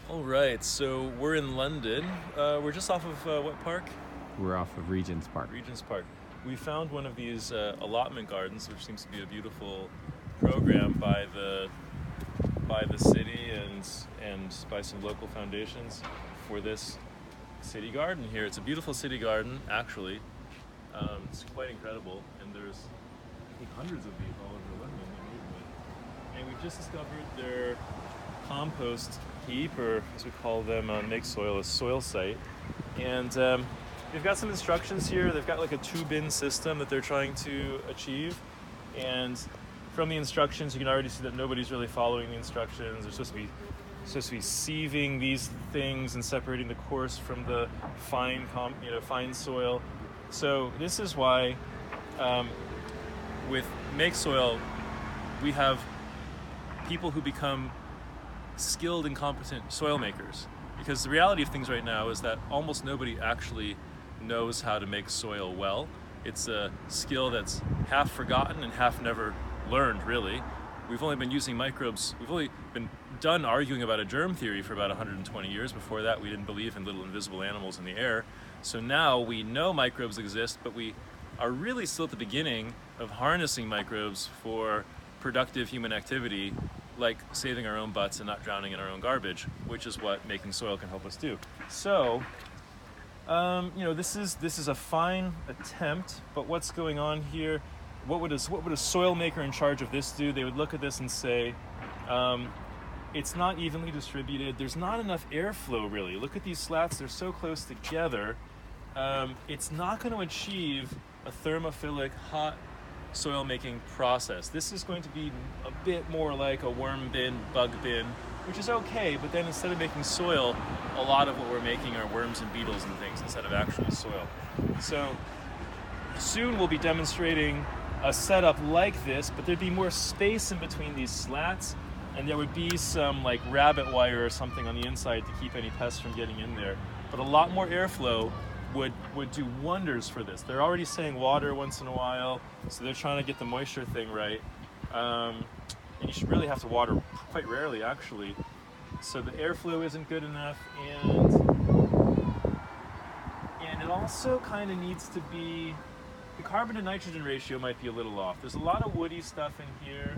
All right, so we're in London. We're just off of what park? We're off of Regent's Park. Regent's Park. We found one of these allotment gardens, which seems to be a beautiful program by the city and by some local foundations for this city garden here. It's a beautiful city garden, actually. It's quite incredible, and there's I think hundreds of these all over London in the neighborhood. And we've just discovered their compost heap, or as we call them on Make Soil, a soil site. And they've got some instructions here. They've got like a 2-bin system that they're trying to achieve. And from the instructions, you can already see that nobody's really following the instructions. They're supposed to be sieving these things and separating the coarse from the fine soil. So this is why with Make Soil, we have people who become skilled and competent soil makers. Because the reality of things right now is that almost nobody actually knows how to make soil well. It's a skill that's half forgotten and half never learned, really. We've only been using microbes, we've only been done arguing about a germ theory for about 120 years. Before that, we didn't believe in little invisible animals in the air. So now we know microbes exist, but we are really still at the beginning of harnessing microbes for productive human activity, like saving our own butts and not drowning in our own garbage, which is what making soil can help us do. So, this is a fine attempt, but what's going on here? What would a soil maker in charge of this do? They would look at this and say, it's not evenly distributed. There's not enough airflow, really. Look at these slats; they're so close together. It's not going to achieve a thermophilic hot soil making process. This is going to be a bit more like a worm bin, bug bin, which is okay, but then instead of making soil, a lot of what we're making are worms and beetles and things instead of actual soil. So soon we'll be demonstrating a setup like this, but there'd be more space in between these slats, and there would be some like rabbit wire or something on the inside to keep any pests from getting in there. But a lot more airflow would do wonders for this. They're already saying water once in a while, so they're trying to get the moisture thing right. And you should really have to water quite rarely, actually. So the airflow isn't good enough, and it also kind of needs to be, the carbon to nitrogen ratio might be a little off. There's a lot of woody stuff in here.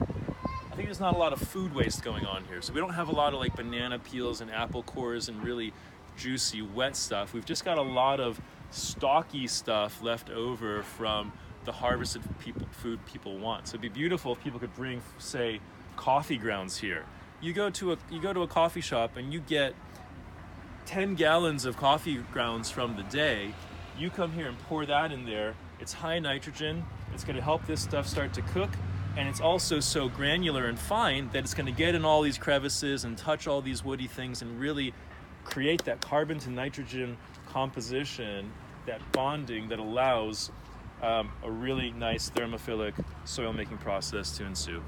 I think there's not a lot of food waste going on here. So we don't have a lot of like banana peels and apple cores and really juicy wet stuff. We've just got a lot of stocky stuff left over from the harvested food people want. So it'd be beautiful if people could bring, say, coffee grounds here. You go to a coffee shop and you get 10 gallons of coffee grounds from the day. You come here and pour that in there. It's high nitrogen. It's going to help this stuff start to cook. And it's also so granular and fine that it's going to get in all these crevices and touch all these woody things and really create that carbon to nitrogen composition, that bonding that allows a really nice thermophilic soil making process to ensue.